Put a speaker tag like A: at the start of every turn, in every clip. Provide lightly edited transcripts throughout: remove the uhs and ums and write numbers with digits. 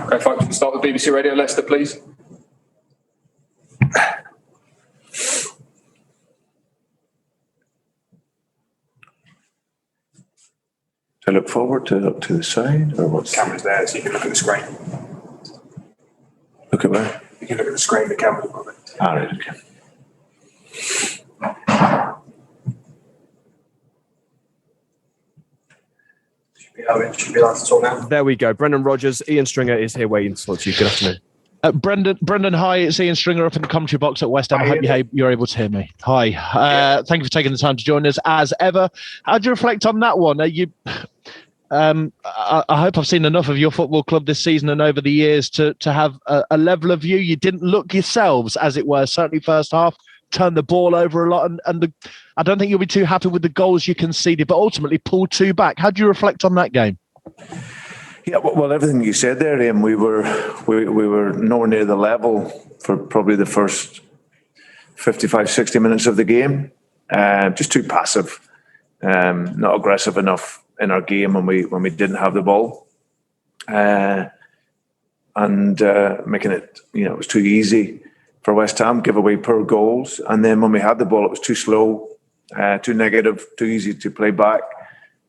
A: Okay, folks, we'll start with BBC Radio Leicester, please.
B: To look forward, to look to the side, or what's...
A: The camera's there, so you can look at the screen.
B: Look at where?
A: You can look at the screen, the camera's on it.
B: All right, okay.
A: Should be allowed to talk now.
C: There we go. Brendan Rodgers, Ian Stringer is here waiting to talk to you. Good afternoon. Brendan, hi. It's Ian Stringer up in the commentary box at West Ham. I hope you're able to hear me. Hi. Thank you for taking the time to join us as ever. How do you reflect on that one? I hope I've seen enough of your football club this season and over the years to have a level of view. You didn't look yourselves, as it were, certainly first half, turned the ball over a lot. And I don't think you'll be too happy with the goals you conceded, but ultimately pulled 2 back. How do you reflect on that game?
B: Yeah, well, everything you said there, Ian, we were nowhere near the level for probably the first 55, 60 minutes of the game. Just too passive, not aggressive enough in our game when we didn't have the ball, and making it, it was too easy for West Ham, give away poor goals, and then when we had the ball, it was too slow, too negative, too easy to play back,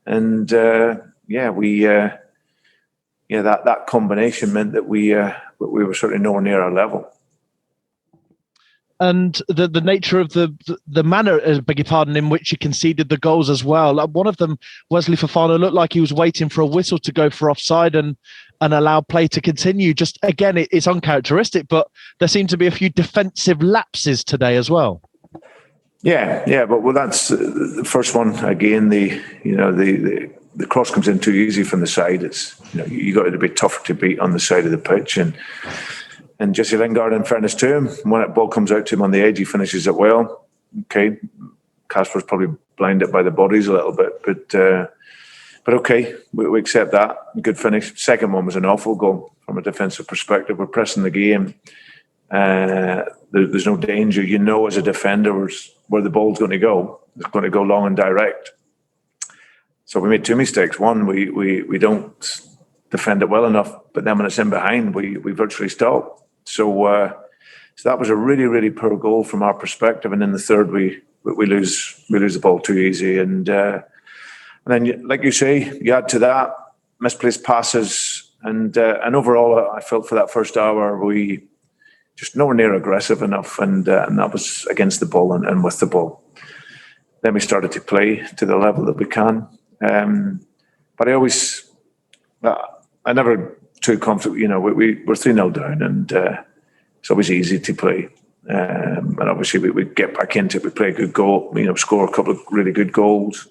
B: and that combination meant that we were certainly nowhere near our level.
C: And the nature of the manner, beg your pardon, in which you conceded the goals as well. One of them, Wesley Fofana, looked like he was waiting for a whistle to go for offside and allow play to continue. Just again, it's uncharacteristic, but there seemed to be a few defensive lapses today as well.
B: Yeah, but that's the first one. Again, the cross comes in too easy from the side. It's you got to be tougher to beat on the side of the pitch, and Jesse Lingard, in fairness to him, when that ball comes out to him on the edge, he finishes it well. Okay, Kasper's probably blinded by the bodies a little bit, but okay, we accept that. Good finish. Second one was an awful goal from a defensive perspective. We're pressing the game. There's no danger. As a defender where the ball's going to go. It's going to go long and direct. So we made 2 mistakes. One, we don't defend it well enough, but then when it's in behind, we virtually stop. So that was a really, really poor goal from our perspective. And then the third, we lose the ball too easy. And then, like you say, you add to that misplaced passes, and overall, I felt for that first hour we just nowhere near aggressive enough, and that was against the ball and with the ball. Then we started to play to the level that we can. But I never too comfortable. We're 3-0 down, and it's always easy to play. And obviously we get back into it. We play a good goal, score a couple of really good goals,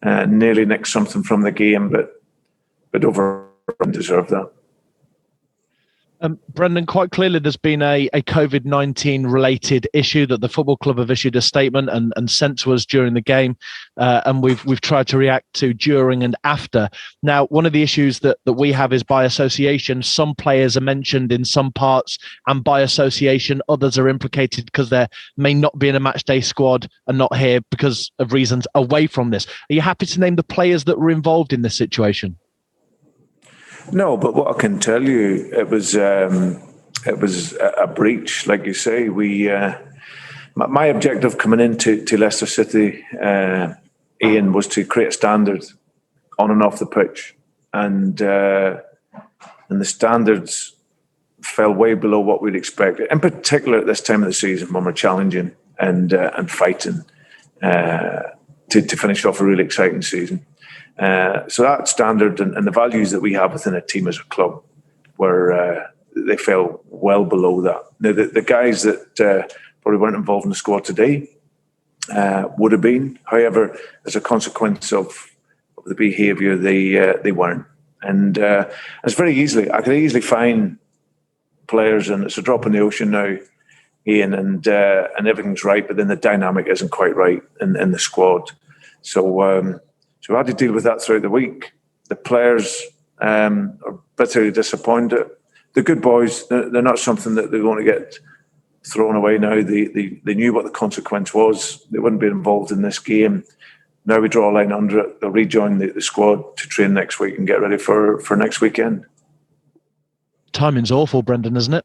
B: nearly nick something from the game, but overall deserve that.
C: Brendan, quite clearly there's been a COVID-19 related issue that the football club have issued a statement and sent to us during the game, and we've tried to react to during and after. Now, one of the issues that we have is by association. Some players are mentioned in some parts, and by association others are implicated because they may not be in a match day squad and not here because of reasons away from this. Are you happy to name the players that were involved in this situation?
B: No, but what I can tell you, it was a breach, like you say. My objective coming into Leicester City, Ian, was to create a standard on and off the pitch, and the standards fell way below what we'd expected. In particular, at this time of the season when we're challenging and fighting to finish off a really exciting season. So that standard and the values that we have within a team as a club they fell well below that. Now, the guys that probably weren't involved in the squad today would have been. However, as a consequence of the behaviour, they weren't. And it's I could easily find players, and it's a drop in the ocean now, Ian, and everything's right, but then the dynamic isn't quite right in the squad. So we had to deal with that throughout the week. The players are bitterly disappointed. The good boys, they're not something that they're going to get thrown away now. They knew what the consequence was. They wouldn't be involved in this game. Now we draw a line under it. They'll rejoin the squad to train next week and get ready for next weekend.
C: Timing's awful, Brendan, isn't it?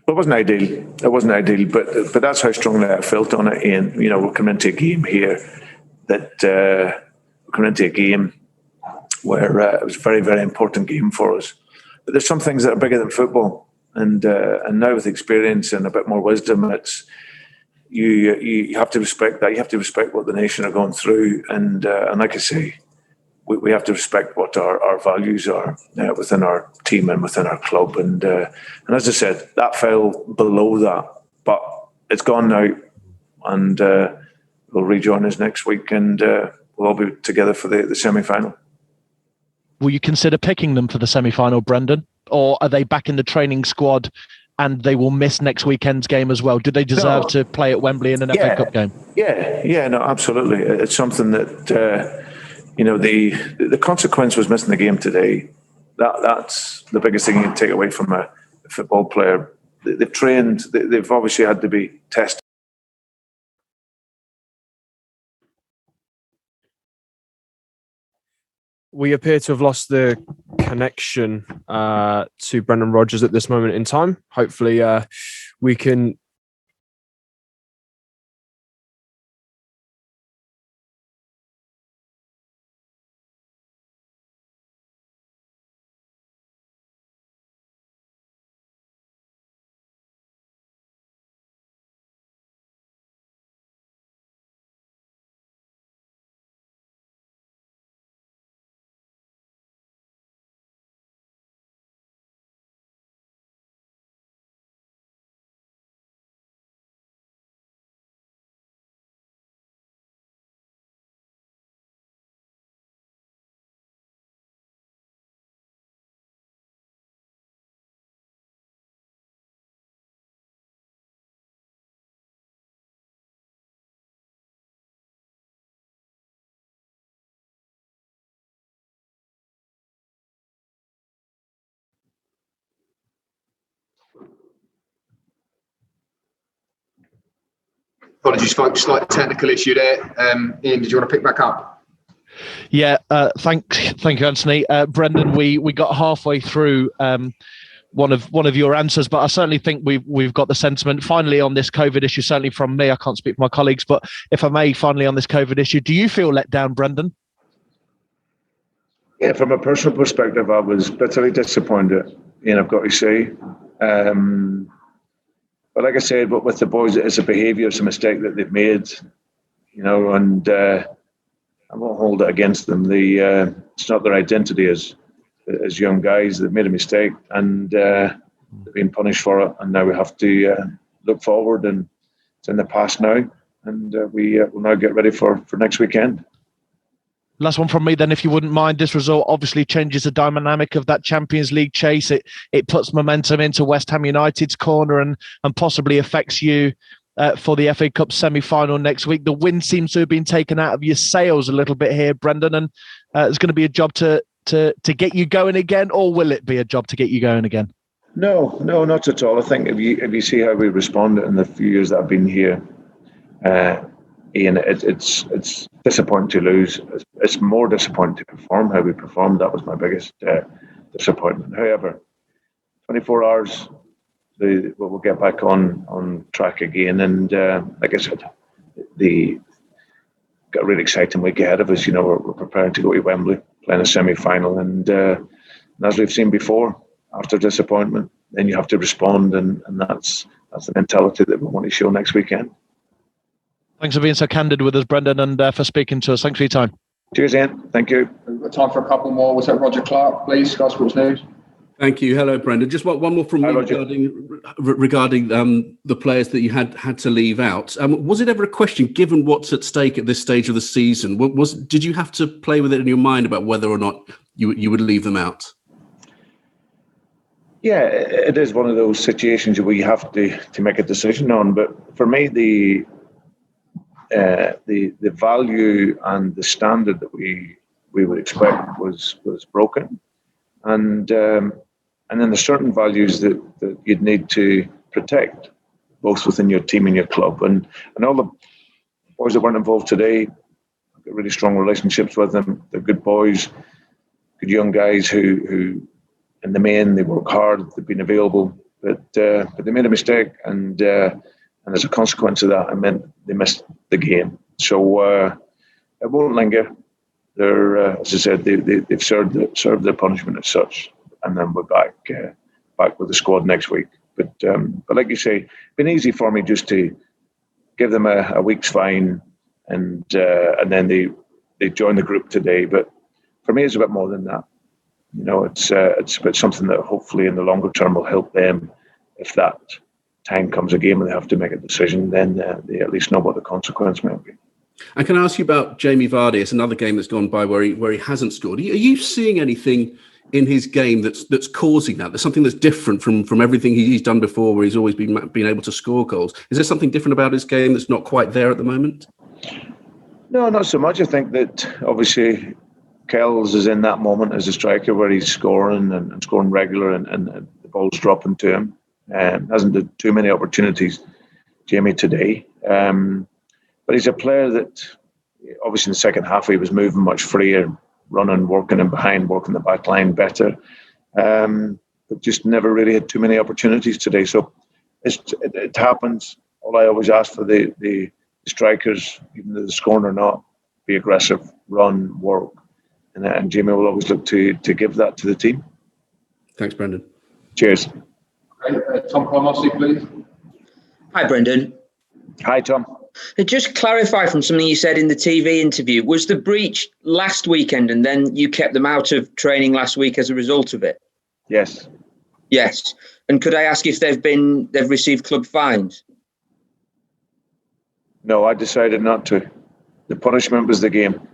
B: Well, it wasn't ideal. But that's how strongly I felt on it. Ian, we're coming into a game here where it was a very, very important game for us. But there's some things that are bigger than football, and now with experience and a bit more wisdom, it's you have to respect that. You have to respect what the nation are going through, and like I say, we have to respect what our values are within our team and within our club. And as I said, that fell below that, but it's gone now, and we'll rejoin us next week, and we'll all be together for the semi-final.
C: Will you consider picking them for the semi-final, Brendan? Or are they back in the training squad and they will miss next weekend's game as well? Do they deserve to play at Wembley in an FA Cup game?
B: Yeah, no, absolutely. It's something that, the consequence was missing the game today. That's the biggest thing you can take away from a football player. They've trained, they've obviously had to be tested.
D: We appear to have lost the connection to Brendan Rodgers at this moment in time. Hopefully, we can.
A: Apologies, folks. Slight technical issue there. Ian, did you want to pick back up?
C: Yeah, thank you, Anthony. Brendan, we got halfway through one of your answers, but I certainly think we've got the sentiment finally on this COVID issue. Certainly from me, I can't speak for my colleagues, but if I may, finally on this COVID issue, do you feel let down, Brendan?
B: Yeah, from a personal perspective, I was bitterly disappointed. I've got to say. But like I said, with the boys, it's a behaviour, it's a mistake that they've made, and I won't hold it against them. It's not their identity as young guys. They've made a mistake, and they've been punished for it. And now we have to look forward, and it's in the past now, and we will now get ready for next weekend.
C: Last one from me then, if you wouldn't mind. This result obviously changes the dynamic of that Champions League chase. It puts momentum into West Ham United's corner and possibly affects you for the FA Cup semi-final next week. The wind seems to have been taken out of your sails a little bit here, Brendan, and it's going to be a job to get you going again, or will it be a job to get you going again?
B: No, not at all. I think if you see how we responded in the few years that I've been here, Ian, it's disappointing to lose. It's more disappointing to perform how we performed. That was my biggest disappointment. However, 24 hours, we'll get back on track again. And like I said, got a really exciting week ahead of us. We're preparing to go to Wembley, playing a semi-final. And as we've seen before, after disappointment, then you have to respond. And that's the mentality that we want to show next weekend.
C: Thanks for being so candid with us, Brendan, and for speaking to us. Thanks for your time.
B: Cheers, Ian. Thank you.
A: We've got time for a couple more. Was that Roger Clark, please? Sky Sports News.
E: Thank you. Hello, Brendan. Just one more from me regarding the players that you had to leave out. Was it ever a question, given what's at stake at this stage of the season, did you have to play with it in your mind about whether or not you would leave them out?
B: Yeah, it is one of those situations where you have to make a decision on. But for me, the value and the standard that we would expect was broken, and then there's certain values that you'd need to protect, both within your team and your club, and all the boys that weren't involved today, I've got really strong relationships with them. They're good boys, good young guys who in the main, they work hard. They've been available, but they made a mistake, and as a consequence of that, I meant they missed the game. So it won't linger. They're, as I said, they've served their punishment as such, and then we're back with the squad next week. But like you say, it's been easy for me just to give them a week's fine, and then they join the group today. But for me, it's a bit more than that. It's about something that hopefully in the longer term will help them. If that time comes a game and they have to make a decision, then they at least know what the consequence might be.
E: And can I ask you about Jamie Vardy? It's another game that's gone by where he hasn't scored. Are you seeing anything in his game that's causing that? There's something that's different from everything he's done before, where he's always been able to score goals. Is there something different about his game that's not quite there at the moment? No,
B: not so much. I think that obviously Kells is in that moment as a striker where he's scoring and scoring regular, and the ball's dropping to him. Hasn't had too many opportunities, Jamie, today. But he's a player that, obviously in the second half, he was moving much freer, running, working in behind, working the back line better. But just never really had too many opportunities today. So it happens. All I always ask for the strikers, even though they're scoring or not, be aggressive, run, work. And Jamie will always look to give that to the team.
E: Thanks, Brendan.
B: Cheers.
A: Okay, Tom Palmossi, please.
F: Hi, Brendan.
B: Hi, Tom.
F: Just clarify from something you said in the TV interview. Was the breach last weekend and then you kept them out of training last week as a result of it?
B: Yes.
F: Yes. And could I ask if they've received club fines?
B: No, I decided not to. The punishment was the game.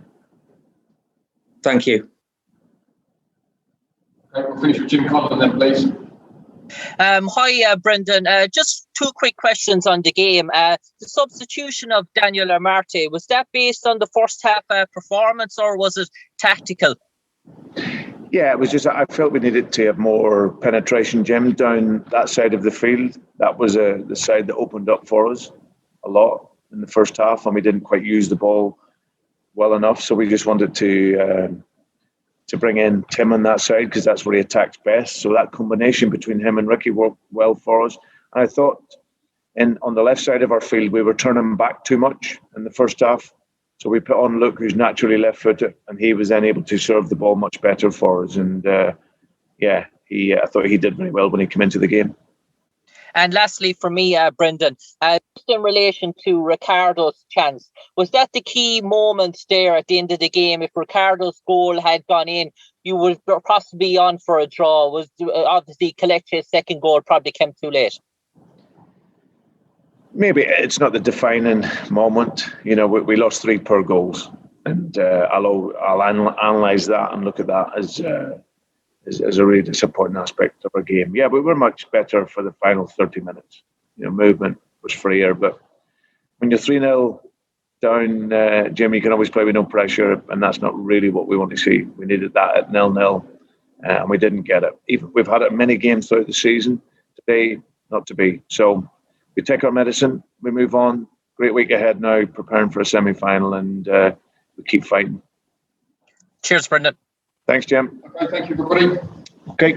F: Thank you.
A: Okay, we'll finish with Jim Conlon then, please.
G: Hi, Brendan. Just two quick questions on the game. The substitution of Daniel Amarte, was that based on the first half performance, or was it tactical?
B: Yeah, it was just, I felt we needed to have more penetration, Jim, down that side of the field. That was the side that opened up for us a lot in the first half, and we didn't quite use the ball well enough. So we just wanted to bring in Tim on that side, because that's where he attacks best. So that combination between him and Ricky worked well for us. And I thought on the left side of our field, we were turning back too much in the first half. So we put on Luke, who's naturally left-footed, and he was then able to serve the ball much better for us. And I thought he did very well when he came into the game.
G: And lastly, for me, Brendan, just in relation to Ricardo's chance, was that the key moment there at the end of the game? If Ricardo's goal had gone in, you would possibly be on for a draw. Was obviously Kelechi's second goal probably came too late?
B: Maybe it's not the defining moment. We lost 3 poor goals, and I'll analyse that and look at that as a really disappointing aspect of our game. Yeah, we were much better for the final 30 minutes. Movement was freer, but when you're 3-0 down, Jim, you can always play with no pressure, and that's not really what we want to see. We needed that at 0-0, and we didn't get it. We've had it in many games throughout the season. Today, not to be. So we take our medicine, we move on. Great week ahead now, preparing for a semi-final, and we keep fighting.
G: Cheers, Brendan.
B: Thanks, Jim.
A: Okay, thank you, everybody.
B: Okay.